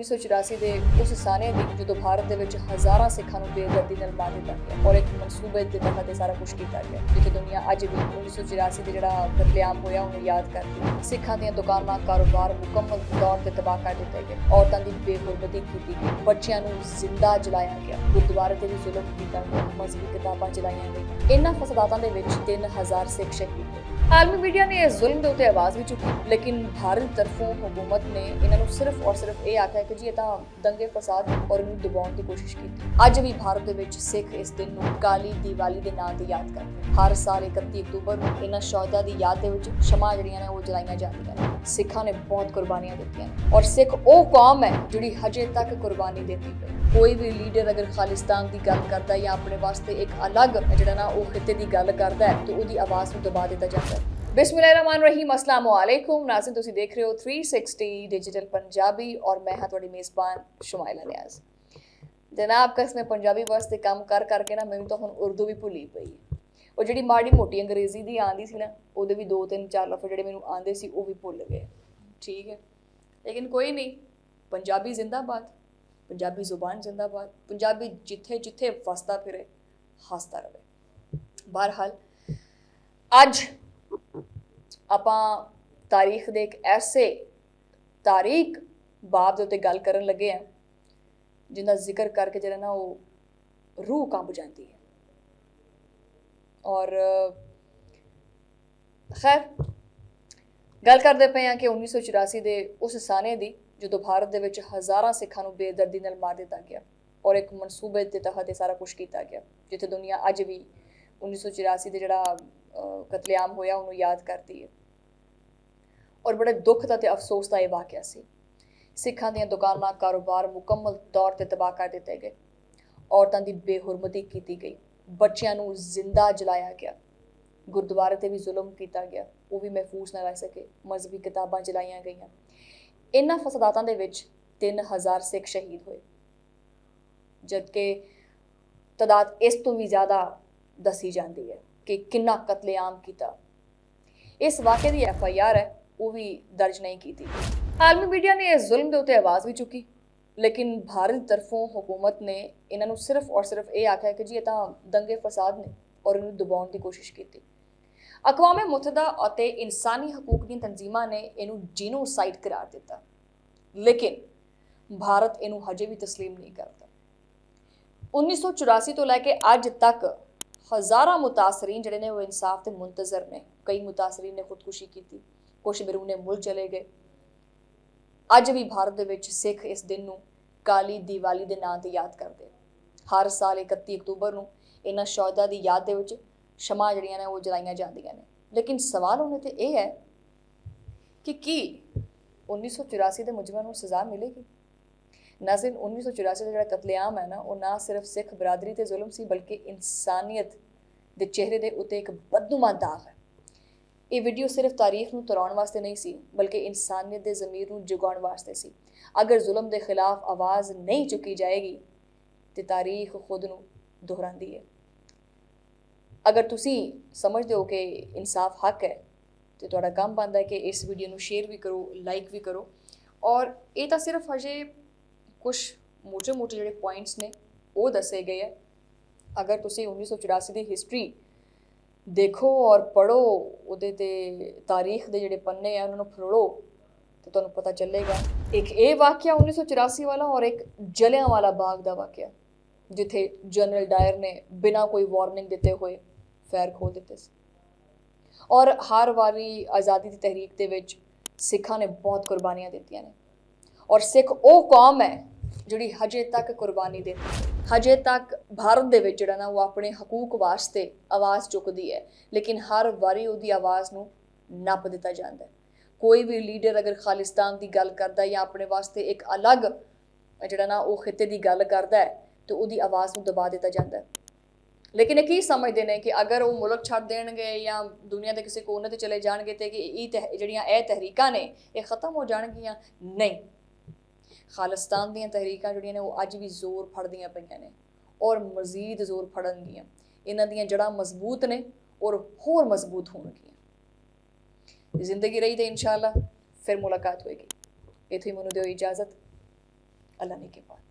1984 ਦੇ ਉਸ ਸਾਨੇ ਦੀ ਜਦੋਂ ਭਾਰਤ ਦੇ ਵਿੱਚ ਹਜ਼ਾਰਾਂ ਸਿੱਖਾਂ ਨੂੰ ਬੇਦਰਦੀ ਨਾਲ ਮਾਰ ਦਿੱਤਾ ਗਿਆ ਔਰ ਇੱਕ ਮਨਸੂਬੇ ਦੇ ਤਹਿਤ ਇਹ ਸਾਰਾ ਕੁਝ ਕੀਤਾ ਗਿਆ ਜਿੱਥੇ ਦੁਨੀਆ ਅੱਜ ਵੀ 1984 ਦੇ ਜਿਹੜਾ ਕਤਲੇਆਮ ਹੋਇਆ ਉਹਨੂੰ ਯਾਦ ਕਰਦੀ ਹੈ। ਸਿੱਖਾਂ ਦੀਆਂ ਦੁਕਾਨਾਂ ਕਾਰੋਬਾਰ ਮੁਕੰਮਲ ਤੌਰ ਤੇ ਤਬਾਹ ਕਰ ਦਿੱਤੇ ਗਏ, ਔਰਤਾਂ ਦੀ ਬੇਹੁਰਮਤੀ ਕੀਤੀ ਗਈ, ਬੱਚਿਆਂ ਨੂੰ ਜ਼ਿੰਦਾ ਜਲਾਇਆ ਗਿਆ, ਗੁਰਦੁਆਰੇ ਤੇ ਵੀ ਜ਼ੁਲਮ ਕੀਤਾ ਗਿਆ, ਮਜ਼ਹਬੀ ਕਿਤਾਬਾਂ ਜਲਾਈਆਂ ਗਈਆਂ। ਇਹਨਾਂ ਫਸਾਦਾਂ ਦੇ ਵਿੱਚ 3000 ਸਿੱਖ ਸ਼ਹੀਦ ਹੋਏ। ਆਲਮੀ ਮੀਡੀਆ ਨੇ ਇਸ ਜ਼ੁਲਮ ਦੇ ਉੱਤੇ ਆਵਾਜ਼ ਵੀ ਚੁੱਕੀ, ਲੇਕਿਨ ਭਾਰਤ ਤਰਫੋਂ ਹਕੂਮਤ ਨੇ ਇਹਨਾਂ ਨੂੰ ਸਿਰਫ ਔਰ ਸਿਰਫ ਇਹ ਆਖਿਆ ਕਿ ਜੀ ਇਹ ਤਾਂ ਦੰਗੇ ਫਸਾਦ ਔਰ ਇਹਨੂੰ ਦਬਾਉਣ ਦੀ ਕੋਸ਼ਿਸ਼ ਕੀਤੀ। ਅੱਜ ਵੀ ਭਾਰਤ ਦੇ ਵਿੱਚ ਸਿੱਖ ਇਸ ਦਿਨ ਨੂੰ ਕਾਲੀ ਦੀਵਾਲੀ ਦੇ ਨਾਂ ਤੇ ਯਾਦ ਕਰਦੇ ਹਨ। ਹਰ ਸਾਲ 31 ਅਕਤੂਬਰ ਨੂੰ ਇਹਨਾਂ ਸ਼ਹੀਦਾਂ ਦੀ ਯਾਦ ਦੇ ਵਿੱਚ ਸ਼ਮਾ ਜਿਹੜੀਆਂ ਨੇ ਉਹ ਜਲਾਈਆਂ ਜਾਂਦੀਆਂ ਨੇ। ਸਿੱਖਾਂ ਨੇ ਬਹੁਤ ਕੁਰਬਾਨੀਆਂ ਦਿੱਤੀਆਂ ਨੇ ਔਰ ਸਿੱਖ ਉਹ ਕੌਮ ਹੈ ਜਿਹੜੀ ਹਜੇ ਤੱਕ ਕੁਰਬਾਨੀ ਦਿੰਦੀ ਪਈ। ਕੋਈ ਵੀ ਲੀਡਰ ਅਗਰ ਖਾਲਿਸਤਾਨ ਦੀ ਗੱਲ ਕਰਦਾ ਜਾਂ ਆਪਣੇ ਵਾਸਤੇ ਇੱਕ ਅਲੱਗ ਜਿਹੜਾ ਨਾ ਉਹ ਖਿੱਤੇ ਦੀ ਗੱਲ ਕਰਦਾ ਹੈ ਤਾਂ ਉਹਦੀ ਆਵਾਜ਼ ਨੂੰ ਦਬਾ ਦਿੱਤਾ ਜਾਂਦਾ ਹੈ। बिस्मिल्लाहिर्रहमानिर्रहीम, अस्सलाम वालेकुम नाज़रीन, तुसी देख रहे हो 360 डिजिटल पंजाबी और मैं हाँ तुहाडी मेज़बान शुमाइला नियाज़। जनाब कसमें पंजाबी वास्ते काम कर करके ना मैनूं तो हुण उर्दू भी भुली पई है। और जिहड़ी माड़ी मोटी अंग्रेजी दी आंदी सी ना ਉਹਦੇ भी 2-3-4 लफ्ज़ ਜਿਹੜੇ ਮੈਨੂੰ ਆਂਦੇ ਸੀ ਉਹ ਵੀ ਭੁੱਲ ਗਏ। ठीक है, लेकिन कोई नहीं, पंजाबी जिंदाबाद, पंजाबी जुबान जिंदाबाद, पंजाबी जिथे जिथे वसदा फिरे हसदा रहे। बहरहाल अज ਆਪਾਂ ਤਾਰੀਖ ਦੇ ਇੱਕ ਐਸੇ ਤਾਰੀਖ ਬਾਬ ਦੇ ਉੱਤੇ ਗੱਲ ਕਰਨ ਲੱਗੇ ਆ ਜਿਹਦਾ ਜ਼ਿਕਰ ਕਰਕੇ ਜਿਹੜਾ ਨਾ ਉਹ ਰੂਹ ਕੰਬ ਜਾਂਦੀ ਹੈ। ਔਰ ਖੈਰ ਗੱਲ ਕਰਦੇ ਪਏ ਆ ਕਿ 1984 ਦੇ ਉਸ ਸਾਨੇ ਦੀ ਜਦੋਂ ਭਾਰਤ ਦੇ ਵਿੱਚ ਹਜ਼ਾਰਾਂ ਸਿੱਖਾਂ ਨੂੰ ਬੇਦਰਦੀ ਨਾਲ ਮਾਰ ਦਿੱਤਾ ਗਿਆ ਔਰ ਇੱਕ ਮਨਸੂਬੇ ਦੇ ਤਹਿਤ ਇਹ ਸਾਰਾ ਕੁਝ ਕੀਤਾ ਗਿਆ ਜਿੱਥੇ ਦੁਨੀਆ ਅੱਜ ਵੀ 1984 ਦੇ ਜਿਹੜਾ ਕਤਲੇਆਮ ਹੋਇਆ ਉਹਨੂੰ ਯਾਦ ਕਰਦੀ ਹੈ। ਔਰ ਬੜੇ ਦੁੱਖ ਦਾ ਤੇ ਅਫਸੋਸ ਦਾ ਇਹ ਵਾਕਿਆ ਸੀ। ਸਿੱਖਾਂ ਦੀਆਂ ਦੁਕਾਨਾਂ ਕਾਰੋਬਾਰ ਮੁਕੰਮਲ ਤੌਰ ਤੇ ਤਬਾਹ ਕਰ ਦਿੱਤੇ ਗਏ, ਔਰਤਾਂ ਦੀ ਬੇਹੁਰਮਤੀ ਕੀਤੀ ਗਈ, ਬੱਚਿਆਂ ਨੂੰ ਜ਼ਿੰਦਾ ਜਲਾਇਆ ਗਿਆ, ਗੁਰਦੁਆਰੇ ਤੇ ਵੀ ਜ਼ੁਲਮ ਕੀਤਾ ਗਿਆ, ਉਹ ਵੀ ਮਹਿਫੂਜ਼ ਨਾ ਰਹਿ ਸਕੇ, ਮਜ਼ਹਬੀ ਕਿਤਾਬਾਂ ਜਲਾਈਆਂ ਗਈਆਂ। ਇਹਨਾਂ ਫਸਾਦਾਂ ਦੇ ਵਿੱਚ 3000 ਸਿੱਖ ਸ਼ਹੀਦ ਹੋਏ, ਜਦਕਿ ਤਾਦਾਦ ਇਸ ਤੋਂ ਵੀ ਜ਼ਿਆਦਾ ਦੱਸੀ ਜਾਂਦੀ ਹੈ ਕਿ ਕਿੰਨਾ ਕਤਲੇਆਮ ਕੀਤਾ। ਇਸ ਵਾਕਿਏ ਦੀ FIR ਹੈ ਉਹ ਵੀ ਦਰਜ ਨਹੀਂ ਕੀਤੀ। ਆਲਮੀ ਮੀਡੀਆ ਨੇ ਇਸ ਜ਼ੁਲਮ ਦੇ ਉੱਤੇ ਆਵਾਜ਼ ਵੀ ਚੁੱਕੀ, ਲੇਕਿਨ ਭਾਰਤ ਤਰਫੋਂ ਹਕੂਮਤ ਨੇ ਇਹਨਾਂ ਨੂੰ ਸਿਰਫ ਔਰ ਸਿਰਫ ਇਹ ਆਖਿਆ ਕਿ ਜੀ ਇਹ ਤਾਂ ਦੰਗੇ ਫਸਾਦ ਨੇ ਔਰ ਇਹਨੂੰ ਦਬਾਉਣ ਦੀ ਕੋਸ਼ਿਸ਼ ਕੀਤੀ। ਅਕਵਾਮ ਮੁਤਹਦਾ ਅਤੇ ਇਨਸਾਨੀ ਹਕੂਕ ਦੀਆਂ ਤਨਜ਼ੀਮਾਂ ਨੇ ਇਹਨੂੰ ਜੀਨੋਸਾਈਡ ਕਰਾਰ ਦਿੱਤਾ, ਲੇਕਿਨ ਭਾਰਤ ਇਹਨੂੰ ਹਜੇ ਵੀ ਤਸਲੀਮ ਨਹੀਂ ਕਰਦਾ। 1984 ਤੋਂ ਲੈ ਕੇ ਅੱਜ ਤੱਕ ਹਜ਼ਾਰਾਂ ਮੁਤਾਸਰੀਨ ਜਿਹੜੇ ਨੇ ਉਹ ਇਨਸਾਫ ਤੇ ਮੁੰਤਜ਼ਰ ਨੇ। ਕਈ ਮੁਤਾਸਰੀਨ ਨੇ ਖੁਦਕੁਸ਼ੀ ਕੀਤੀ, ਕੁਛ ਬਿਰੂਨੇ ਮੁਲਕ ਚਲੇ ਗਏ। ਅੱਜ ਵੀ ਭਾਰਤ ਦੇ ਵਿੱਚ ਸਿੱਖ ਇਸ ਦਿਨ ਨੂੰ ਕਾਲੀ ਦੀਵਾਲੀ ਦੇ ਨਾਂ ਤੇ ਯਾਦ ਕਰਦੇ। ਹਰ ਸਾਲ 31 ਅਕਤੂਬਰ ਨੂੰ ਇਹਨਾਂ ਸ਼ਹੀਦਾਂ ਦੀ ਯਾਦ ਦੇ ਵਿੱਚ ਸ਼ਮਾ ਜਿਹੜੀਆਂ ਨੇ ਉਹ ਜਲਾਈਆਂ ਜਾਂਦੀਆਂ ਨੇ। ਲੇਕਿਨ ਸਵਾਲ ਉਹਨੇ ਤੇ ਇਹ ਹੈ ਕਿ ਕੀ 1984 ਦੇ ਮੁਜਰਮਾਂ ਨੂੰ ਸਜ਼ਾ ਮਿਲੇਗੀ? ਨਾਜ਼ਰੀਨ, 1984 ਦਾ ਜਿਹੜਾ ਕਤਲੇਆਮ ਹੈ ਨਾ ਉਹ ਨਾ ਸਿਰਫ ਸਿੱਖ ਬਰਾਦਰੀ ਤੇ ਜ਼ੁਲਮ ਸੀ ਬਲਕਿ ਇਨਸਾਨੀਅਤ ਦੇ ਚਿਹਰੇ ਦੇ ਉੱਤੇ ਇੱਕ ਬਦਨੁਮਾ ਦਾਗ ਹੈ। ਇਹ ਵੀਡੀਓ ਸਿਰਫ ਤਾਰੀਖ ਨੂੰ ਤਰਾਉਣ ਵਾਸਤੇ ਨਹੀਂ ਸੀ ਬਲਕਿ ਇਨਸਾਨੀਅਤ ਦੇ ਜ਼ਮੀਰ ਨੂੰ ਜਗਾਉਣ ਵਾਸਤੇ ਸੀ। ਅਗਰ ਜ਼ੁਲਮ ਦੇ ਖਿਲਾਫ ਆਵਾਜ਼ ਨਹੀਂ ਚੁੱਕੀ ਜਾਏਗੀ ਤੇ ਤਾਰੀਖ ਖੁਦ ਨੂੰ ਦੁਹਰਾਉਂਦੀ ਹੈ। ਅਗਰ ਤੁਸੀਂ ਸਮਝਦੇ ਹੋ ਕਿ ਇਨਸਾਫ ਹੱਕ ਹੈ ਤੇ ਤੁਹਾਡਾ ਕੰਮ ਬਣਦਾ ਹੈ ਕਿ ਇਸ ਵੀਡੀਓ ਨੂੰ ਸ਼ੇਅਰ ਵੀ ਕਰੋ, ਲਾਈਕ ਵੀ ਕਰੋ। ਔਰ ਇਹ ਤਾਂ ਸਿਰਫ ਹਜੇ ਕੁਛ ਮੋਟੇ ਜਿਹੜੇ ਪੁਆਇੰਟਸ ਨੇ ਉਹ ਦੱਸੇ ਗਏ ਹੈ। ਅਗਰ ਤੁਸੀਂ 1984 ਦੀ ਹਿਸਟਰੀ ਦੇਖੋ ਔਰ ਪੜ੍ਹੋ, ਉਹਦੇ ਤੇ ਤਾਰੀਖ ਦੇ ਜਿਹੜੇ ਪੰਨੇ ਆ ਉਹਨਾਂ ਨੂੰ ਫਰੋੜੋ ਤਾਂ ਤੁਹਾਨੂੰ ਪਤਾ ਚੱਲੇਗਾ। ਇੱਕ ਇਹ ਵਾਕਿਆ 1984 ਵਾਲਾ ਔਰ ਇੱਕ ਜਲਿਆਂਵਾਲਾ ਬਾਗ ਦਾ ਵਾਕਿਆ ਜਿੱਥੇ ਜਨਰਲ ਡਾਇਰ ਨੇ ਬਿਨਾਂ ਕੋਈ ਵਾਰਨਿੰਗ ਦਿੱਤੇ ਹੋਏ ਫੈਰ ਖੋਲ ਦਿੱਤੇ ਸੀ। ਔਰ ਹਰ ਵਾਰੀ ਆਜ਼ਾਦੀ ਦੀ ਤਹਿਰੀਕ ਦੇ ਵਿੱਚ ਸਿੱਖਾਂ ਨੇ ਬਹੁਤ ਕੁਰਬਾਨੀਆਂ ਦਿੱਤੀਆਂ ਨੇ ਔਰ ਸਿੱਖ ਉਹ ਕੌਮ ਹੈ ਜਿਹੜੀ ਹਜੇ ਤੱਕ ਕੁਰਬਾਨੀ ਦਿੰਦੀ, ਹਜੇ ਤੱਕ ਭਾਰਤ ਦੇ ਵਿੱਚ ਜਿਹੜਾ ਨਾ ਉਹ ਆਪਣੇ ਹਕੂਕ ਵਾਸਤੇ ਆਵਾਜ਼ ਚੁੱਕਦੀ ਹੈ, ਲੇਕਿਨ ਹਰ ਵਾਰੀ ਉਹਦੀ ਆਵਾਜ਼ ਨੂੰ ਨੱਪ ਦਿੱਤਾ ਜਾਂਦਾ ਹੈ। ਕੋਈ ਵੀ ਲੀਡਰ ਅਗਰ ਖਾਲਿਸਤਾਨ ਦੀ ਗੱਲ ਕਰਦਾ ਜਾਂ ਆਪਣੇ ਵਾਸਤੇ ਇੱਕ ਅਲੱਗ ਜਿਹੜਾ ਨਾ ਉਹ ਖਿੱਤੇ ਦੀ ਗੱਲ ਕਰਦਾ ਹੈ ਤਾਂ ਉਹਦੀ ਆਵਾਜ਼ ਨੂੰ ਦਬਾ ਦਿੱਤਾ ਜਾਂਦਾ ਹੈ। ਲੇਕਿਨ ਇਹ ਕੀ ਸਮਝਦੇ ਨੇ ਕਿ ਅਗਰ ਉਹ ਮੁਲਕ ਛੱਡ ਦੇਣਗੇ ਜਾਂ ਦੁਨੀਆ ਦੇ ਕਿਸੇ ਕੋਨੇ ਤੇ ਚਲੇ ਜਾਣਗੇ ਤੇ ਕਿ ਇਹ ਜਿਹੜੀਆਂ ਇਹ ਤਹਿਰੀਕਾਂ ਨੇ ਇਹ ਖਤਮ ਹੋ ਜਾਣਗੀਆਂ? ਨਹੀਂ, ਖਾਲਿਸਤਾਨ ਦੀਆਂ ਤਹਿਰੀਕਾਂ ਜਿਹੜੀਆਂ ਨੇ ਉਹ ਅੱਜ ਵੀ ਜ਼ੋਰ ਫੜਦੀਆਂ ਪਈਆਂ ਨੇ ਔਰ ਮਜ਼ੀਦ ਜ਼ੋਰ ਫੜਨਗੀਆਂ। ਇਹਨਾਂ ਦੀਆਂ ਜੜ੍ਹਾਂ ਮਜ਼ਬੂਤ ਨੇ ਔਰ ਹੋਰ ਮਜ਼ਬੂਤ ਹੋਣਗੀਆਂ। ਜ਼ਿੰਦਗੀ ਰਹੀ ਤੇ ਇਨਸ਼ਾਅੱਲਾ ਫਿਰ ਮੁਲਾਕਾਤ ਹੋਏਗੀ। ਇੱਥੇ ਮੈਨੂੰ ਦਿਓ ਇਜਾਜ਼ਤ। अल्लाह ने के बाद।